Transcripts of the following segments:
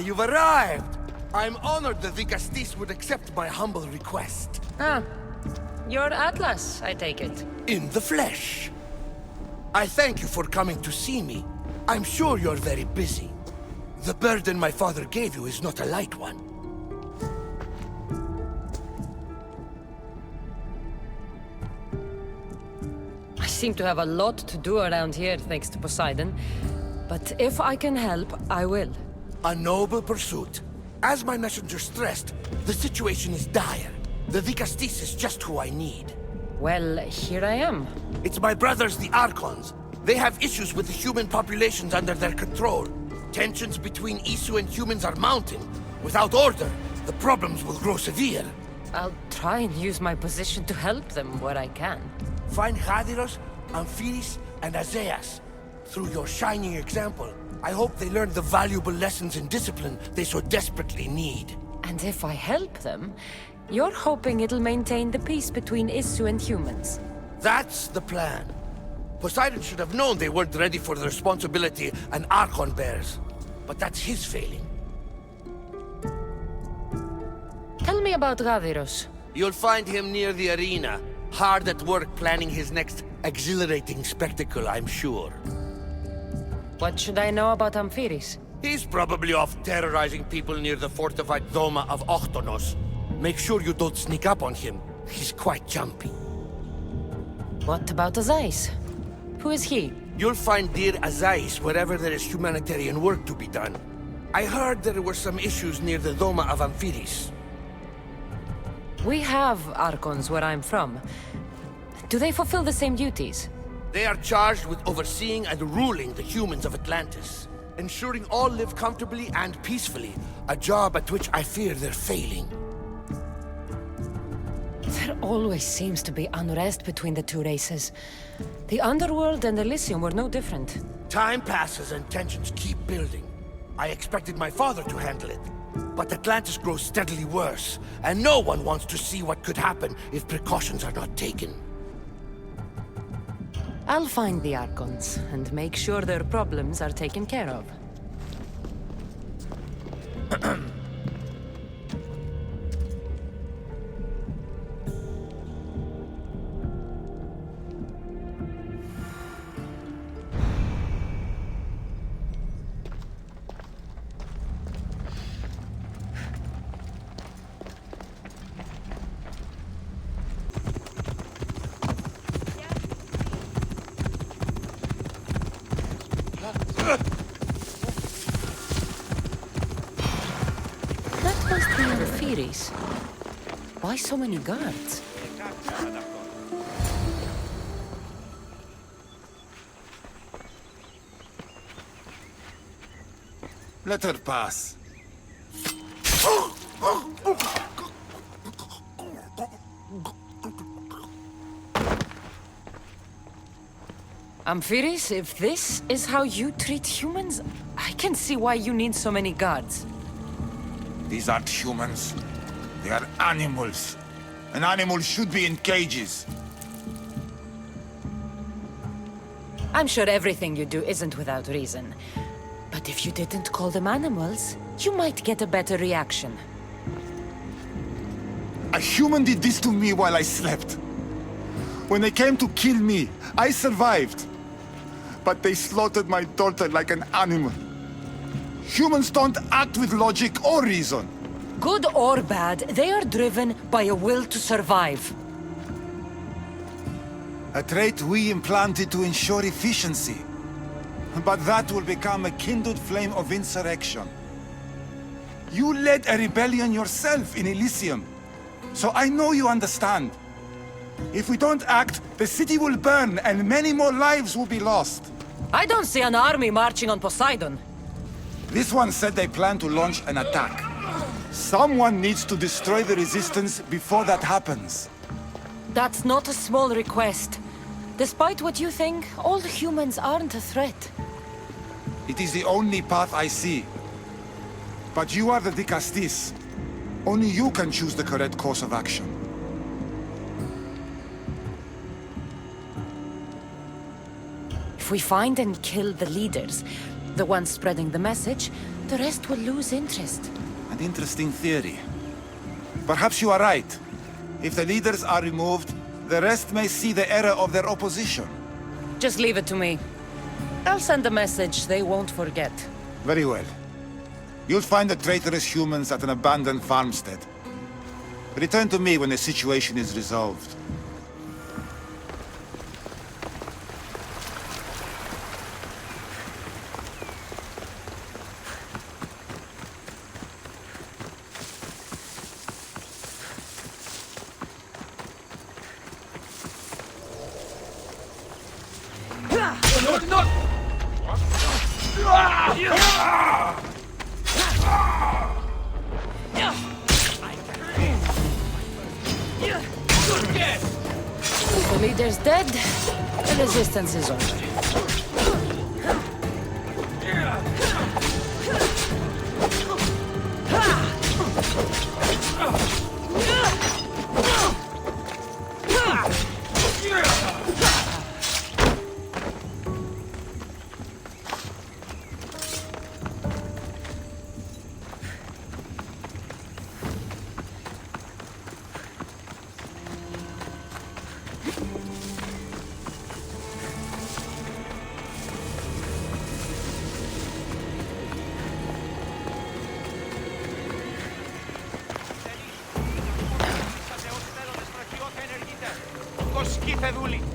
you've arrived! I'm honored the Vicastis would accept my humble request. Ah, you're Atlas, I take it. In the flesh. I thank you for coming to see me. I'm sure you're very busy. The burden my father gave you is not a light one. I seem to have a lot to do around here, thanks to Poseidon. But if I can help, I will. A noble pursuit. As my messenger stressed, the situation is dire. The Vicastis is just who I need. Well, here I am. It's my brothers, the Archons. They have issues with the human populations under their control. Tensions between Isu and humans are mounting. Without order, the problems will grow severe. I'll try and use my position to help them where I can. Find Hadiros, Amphiris, and Azeas. Through your shining example, I hope they learn the valuable lessons in discipline they so desperately need. And if I help them, you're hoping it'll maintain the peace between Isu and humans. That's the plan. Poseidon should have known they weren't ready for the responsibility an Archon bears. But that's his failing. Tell me about Gaviros. You'll find him near the arena, hard at work planning his next exhilarating spectacle, I'm sure. What should I know about Amphiris? He's probably off terrorizing people near the fortified Doma of Ochtonos. Make sure you don't sneak up on him. He's quite jumpy. What about Azais? Who is he? You'll find dear Azais wherever there is humanitarian work to be done. I heard there were some issues near the Doma of Amphiris. We have Archons where I'm from. Do they fulfill the same duties? They are charged with overseeing and ruling the humans of Atlantis. Ensuring all live comfortably and peacefully. A job at which I fear they're failing. There always seems to be unrest between the two races. The Underworld and Elysium were no different. Time passes and tensions keep building. I expected my father to handle it. But Atlantis grows steadily worse, and no one wants to see what could happen if precautions are not taken. I'll find the Archons, and make sure their problems are taken care of. That must be Amphiris. Why so many guards? Let her pass. Amphiris, if this is how you treat humans, I can see why you need so many guards. These aren't humans. They are animals. An animal should be in cages. I'm sure everything you do isn't without reason. But if you didn't call them animals, you might get a better reaction. A human did this to me while I slept. When they came to kill me, I survived. But they slaughtered my daughter like an animal. Humans don't act with logic or reason. Good or bad, they are driven by a will to survive. A trait we implanted to ensure efficiency. But that will become a kindled flame of insurrection. You led a rebellion yourself in Elysium. So I know you understand. If we don't act, the city will burn and many more lives will be lost. I don't see an army marching on Poseidon. This one said they plan to launch an attack. Someone needs to destroy the resistance before that happens. That's not a small request. Despite what you think, all humans aren't a threat. It is the only path I see. But you are the Dicastis. Only you can choose the correct course of action. If we find and kill the leaders, the ones spreading the message, the rest will lose interest. An interesting theory. Perhaps you are right. If the leaders are removed, the rest may see the error of their opposition. Just leave it to me. I'll send a message they won't forget. Very well. You'll find the traitorous humans at an abandoned farmstead. Return to me when the situation is resolved. The leader's dead, the resistance is over.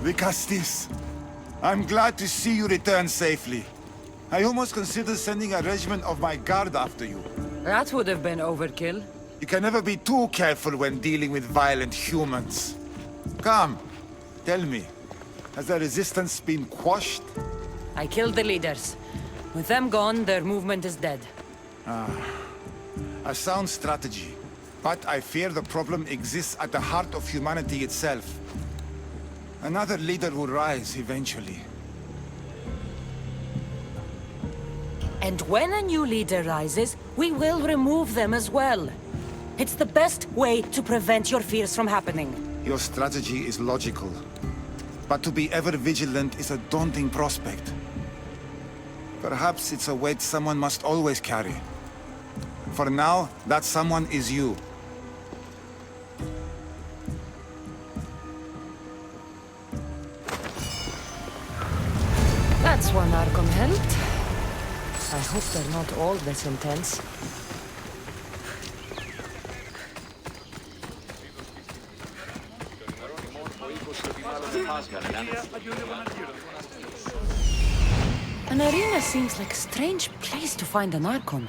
Vicastis, I'm glad to see you return safely. I almost considered sending a regiment of my guard after you. That would have been overkill. You can never be too careful when dealing with violent humans. Come, tell me, has the resistance been quashed? I killed the leaders. With them gone, their movement is dead. A sound strategy. But I fear the problem exists at the heart of humanity itself. Another leader will rise eventually. And when a new leader rises, we will remove them as well. It's the best way to prevent your fears from happening. Your strategy is logical. But to be ever vigilant is a daunting prospect. Perhaps it's a weight someone must always carry. For now, that someone is you. That's one Archon helped. I hope they're not all this intense. An arena seems like a strange place to find an Archon.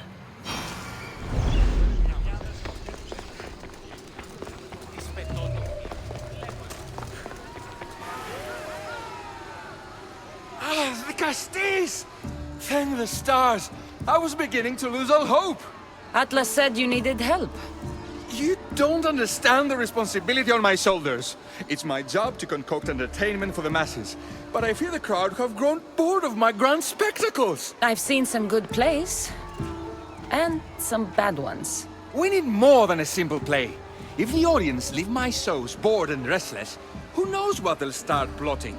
Castis! Thank the stars! I was beginning to lose all hope! Atlas said you needed help. You don't understand the responsibility on my shoulders. It's my job to concoct entertainment for the masses. But I fear the crowd have grown bored of my grand spectacles! I've seen some good plays. And some bad ones. We need more than a simple play. If the audience leave my shows bored and restless, who knows what they'll start plotting?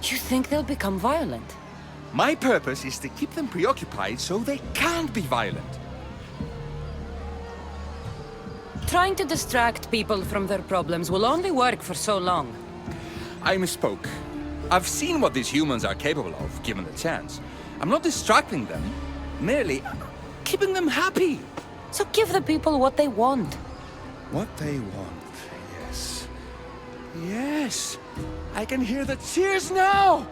You think they'll become violent? My purpose is to keep them preoccupied so they can't be violent. Trying to distract people from their problems will only work for so long. I misspoke. I've seen what these humans are capable of, given the chance. I'm not distracting them, merely keeping them happy. So give the people what they want. What they want, yes. Yes! I can hear the cheers now!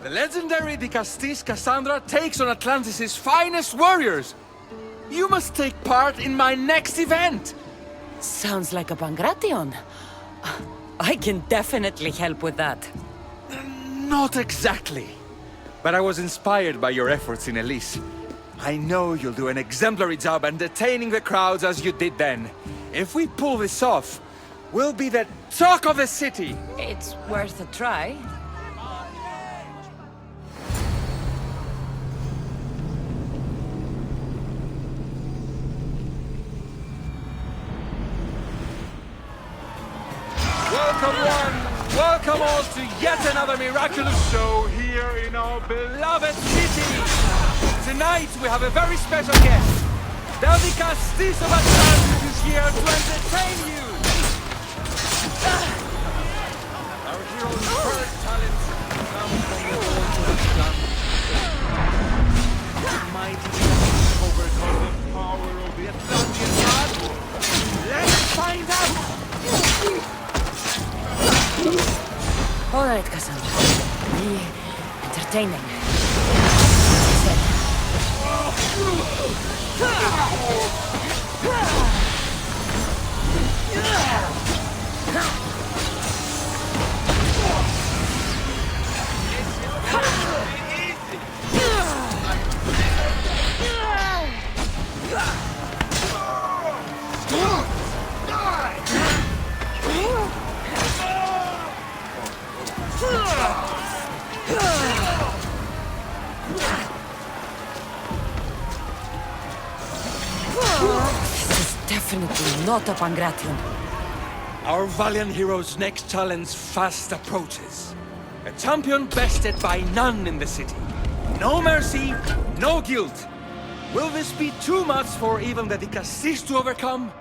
The legendary Castis Kassandra takes on Atlantis' finest warriors! You must take part in my next event! Sounds like a Pangration. I can definitely help with that. Not exactly. But I was inspired by your efforts in Elise. I know you'll do an exemplary job entertaining the crowds as you did then. If we pull this off, we'll be the talk of the city! It's worth a try. Welcome one, welcome all to yet another miraculous show here in our beloved city! Tonight we have a very special guest. The Castis of Atlantis is here to entertain you. Our hero's first talent comes from the walls of Atlantis. The mighty overcome the power of the Atlantean god. Let's find out! All right, Kassandra. Be entertaining. Definitely not a Pangration. Our valiant hero's next challenge fast approaches. A champion bested by none in the city. No mercy, no guilt. Will this be too much for even the Cassis to overcome?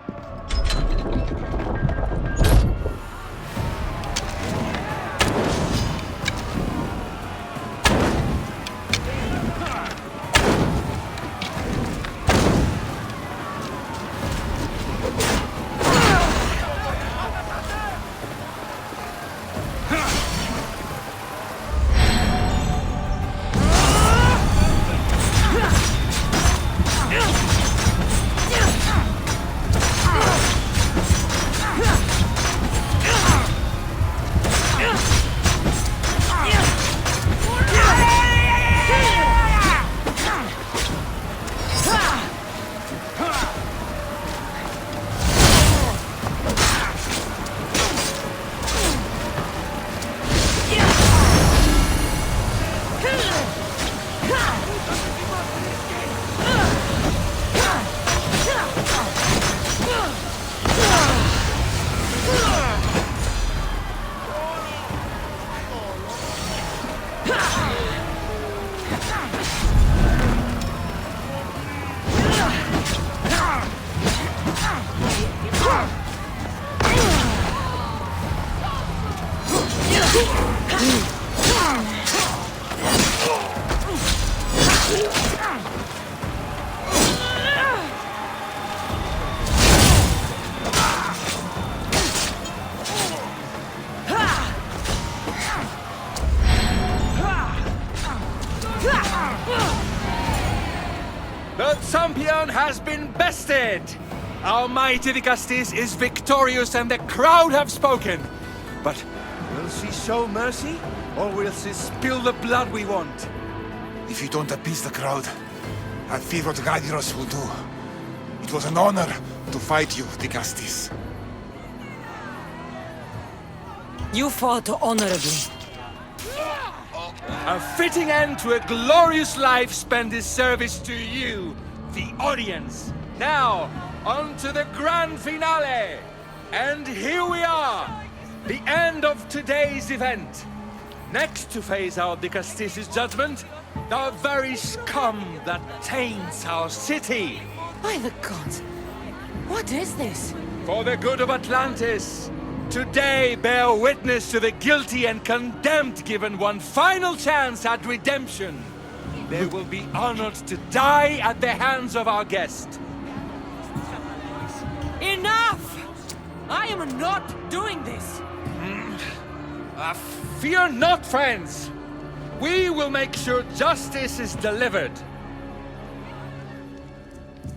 The champion has been bested! Our mighty Castis is victorious and the crowd have spoken. But will she show mercy? Or will she spill the blood we want? If you don't appease the crowd, I fear what Gaidiros will do. It was an honor to fight you, the Castis. You fought honorably. A fitting end to a glorious life spent in service to you, the audience. Now, on to the grand finale! And here we are, the end of today's event. Next to face out the Castis' judgment, the very scum that taints our city. By the gods, what is this? For the good of Atlantis, today bear witness to the guilty and condemned given one final chance at redemption. They will be honored to die at the hands of our guest. Enough! I am not doing this! Fear not, friends! We will make sure justice is delivered.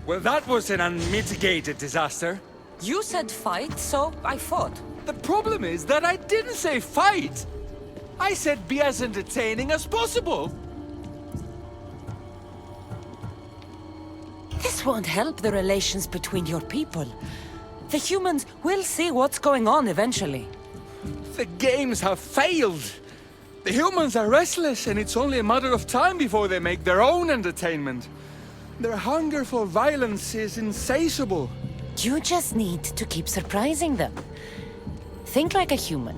Well, that was an unmitigated disaster. You said fight, so I fought. The problem is that I didn't say fight. I said be as entertaining as possible. This won't help the relations between your people. The humans will see what's going on eventually. The games have failed. The humans are restless, and it's only a matter of time before they make their own entertainment. Their hunger for violence is insatiable. You just need to keep surprising them. Think like a human,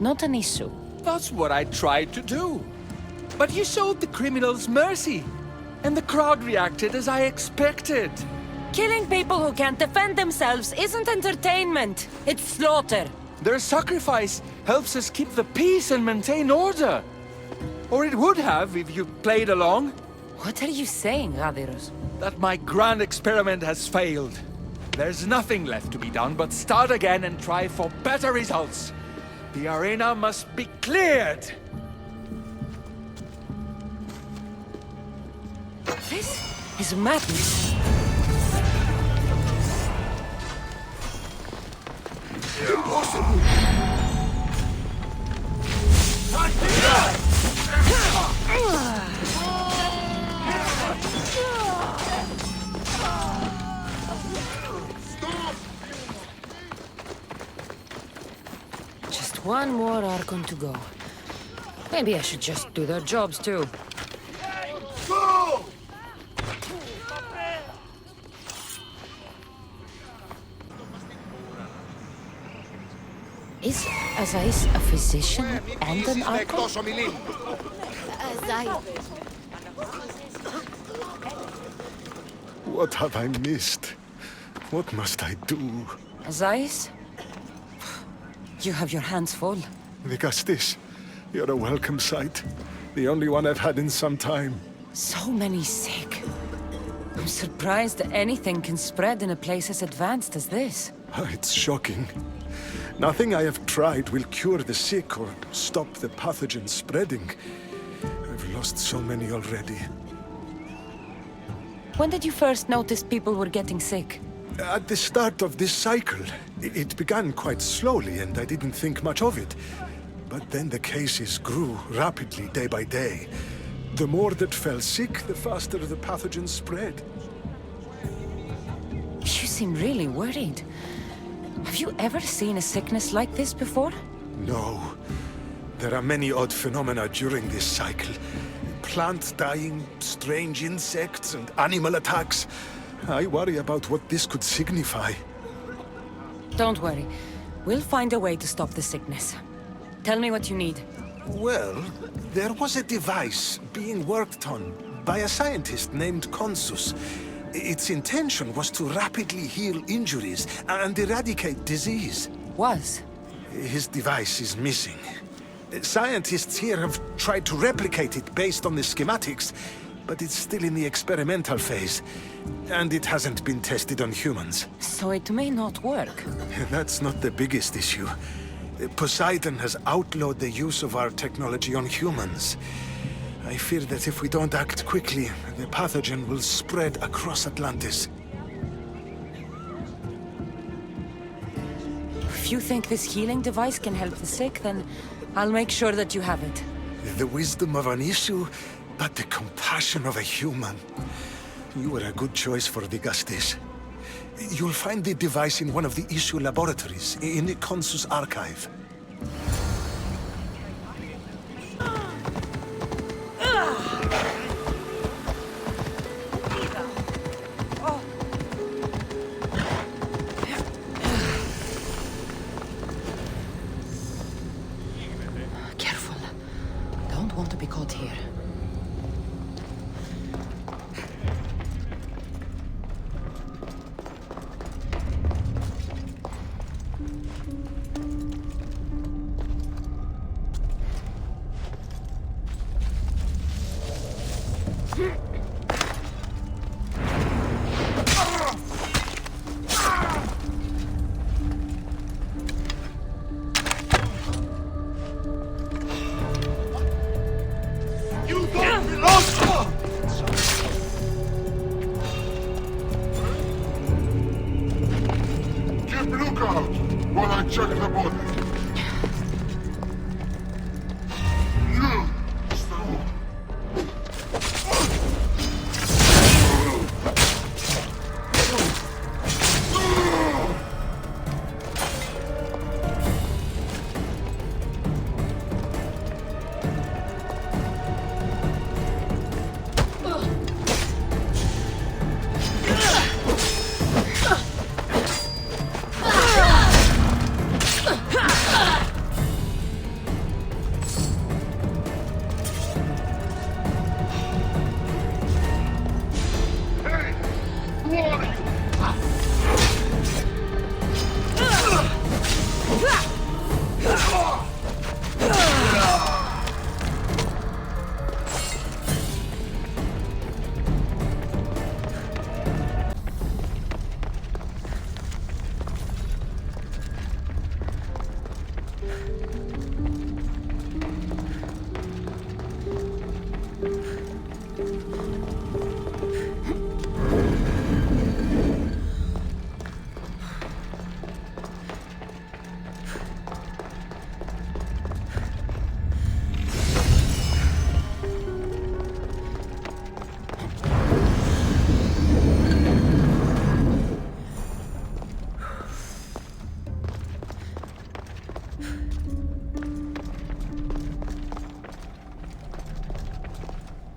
not an issue. That's what I tried to do. But you showed the criminals mercy. And the crowd reacted as I expected. Killing people who can't defend themselves isn't entertainment. It's slaughter. Their sacrifice helps us keep the peace and maintain order. Or it would have if you played along. What are you saying, Radiros? That my grand experiment has failed. There's nothing left to be done but start again and try for better results. The arena must be cleared. This is madness. Impossible! Just one more Archon to go. Maybe I should just do their jobs too. Go! Is Azais a physician and an Archon? What have I missed? What must I do? Azais? You have your hands full. Vikastis, you're a welcome sight. The only one I've had in some time. So many sick. I'm surprised that anything can spread in a place as advanced as this. It's shocking. Nothing I have tried will cure the sick or stop the pathogen spreading. I've lost so many already. When did you first notice people were getting sick? At the start of this cycle, it began quite slowly and I didn't think much of it. But then the cases grew rapidly day by day. The more that fell sick, the faster the pathogen spread. You seem really worried. Have you ever seen a sickness like this before? No. There are many odd phenomena during this cycle. Plant dying, strange insects, and animal attacks. I worry about what this could signify. Don't worry. We'll find a way to stop the sickness. Tell me what you need. Well, there was a device being worked on by a scientist named Consus. Its intention was to rapidly heal injuries and eradicate disease. Was? His device is missing. Scientists here have tried to replicate it based on the schematics, but it's still in the experimental phase. And it hasn't been tested on humans. So it may not work. That's not the biggest issue. Poseidon has outlawed the use of our technology on humans. I fear that if we don't act quickly, the pathogen will spread across Atlantis. If you think this healing device can help the sick, then I'll make sure that you have it. The wisdom of an issue, but the compassion of a human. You were a good choice for Vigastis. You'll find the device in one of the issue laboratories, in the Consus archive. Careful. Don't want to be caught here. You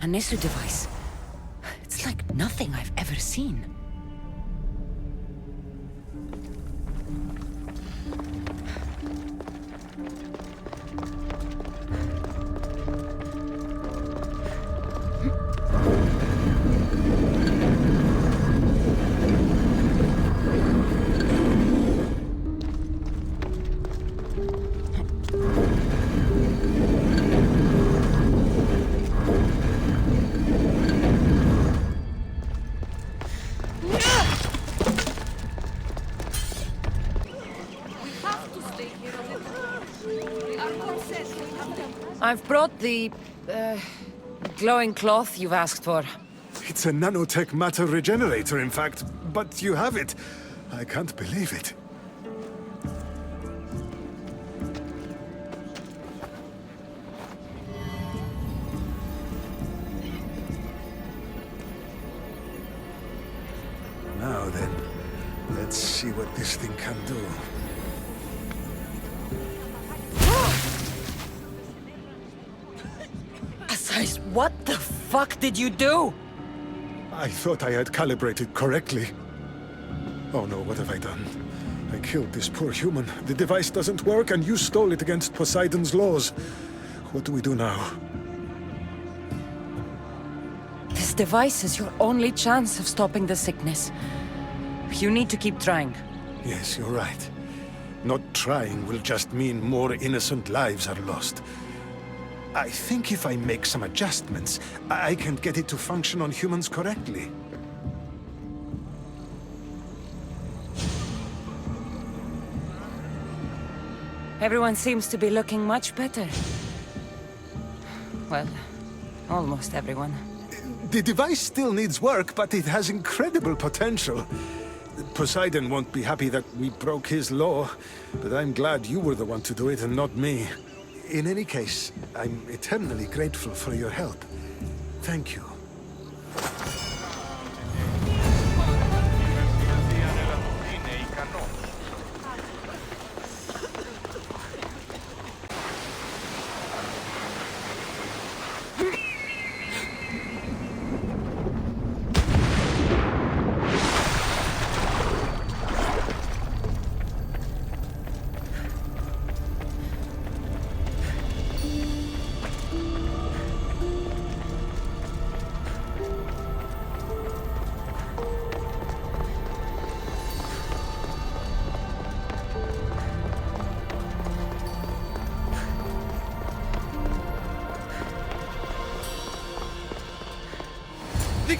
A Nesu device. It's like nothing I've ever seen. I've brought the, glowing cloth you've asked for. It's a nanotech matter regenerator, in fact. But you have it. I can't believe it. Now then, let's see what this thing can do. What the fuck did you do? I thought I had calibrated correctly. Oh no, what have I done? I killed this poor human. The device doesn't work, and you stole it against Poseidon's laws. What do we do now? This device is your only chance of stopping the sickness. You need to keep trying. Yes, you're right. Not trying will just mean more innocent lives are lost. I think if I make some adjustments, I can get it to function on humans correctly. Everyone seems to be looking much better. Well, almost everyone. The device still needs work, but it has incredible potential. Poseidon won't be happy that we broke his law, but I'm glad you were the one to do it and not me. In any case, I'm eternally grateful for your help. Thank you.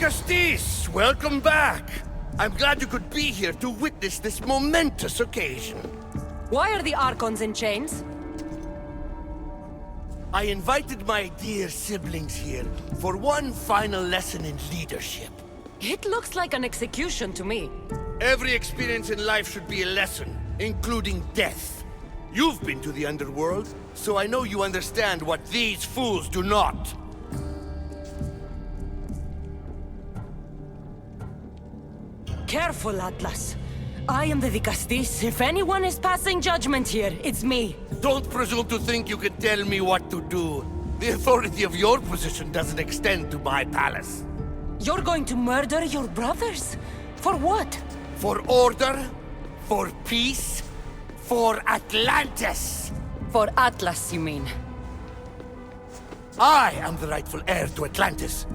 Castis, welcome back. I'm glad you could be here to witness this momentous occasion. Why are the Archons in chains? I invited my dear siblings here for one final lesson in leadership. It looks like an execution to me. Every experience in life should be a lesson, including death. You've been to the underworld, so I know you understand what these fools do not. Careful, Atlas. I am the Vicastis. If anyone is passing judgment here, it's me. Don't presume to think you can tell me what to do. The authority of your position doesn't extend to my palace. You're going to murder your brothers? For what? For order, for peace, for Atlantis. For Atlas, you mean? I am the rightful heir to Atlantis.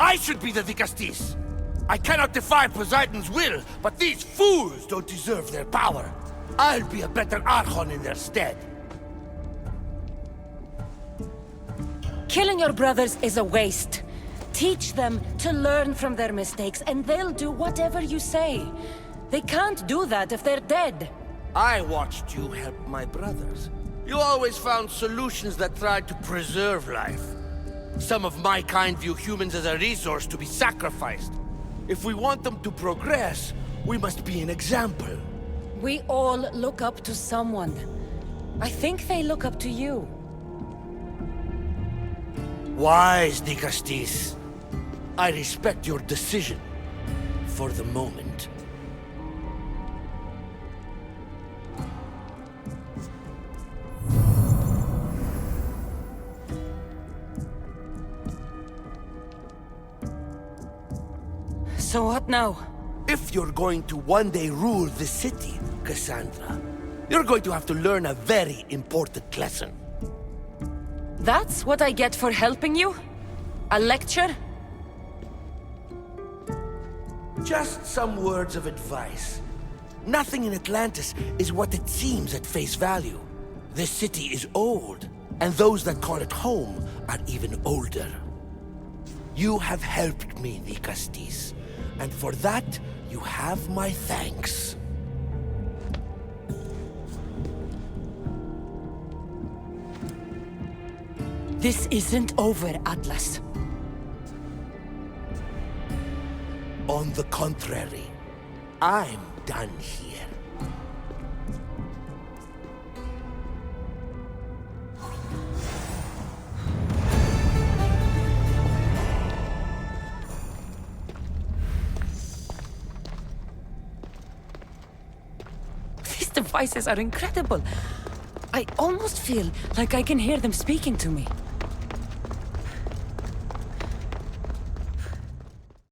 I should be the Vicastis. I cannot defy Poseidon's will, but these fools don't deserve their power. I'll be a better Archon in their stead. Killing your brothers is a waste. Teach them to learn from their mistakes, and they'll do whatever you say. They can't do that if they're dead. I watched you help my brothers. You always found solutions that tried to preserve life. Some of my kind view humans as a resource to be sacrificed. If we want them to progress, we must be an example. We all look up to someone. I think they look up to you. Wise, Dicastis. I respect your decision. For the moment. So what now? If you're going to one day rule the city, Kassandra, you're going to have to learn a very important lesson. That's what I get for helping you? A lecture? Just some words of advice. Nothing in Atlantis is what it seems at face value. The city is old, and those that call it home are even older. You have helped me, Dicastis, and for that, you have my thanks. This isn't over, Atlas. On the contrary, I'm done here. These devices are incredible. I almost feel like I can hear them speaking to me.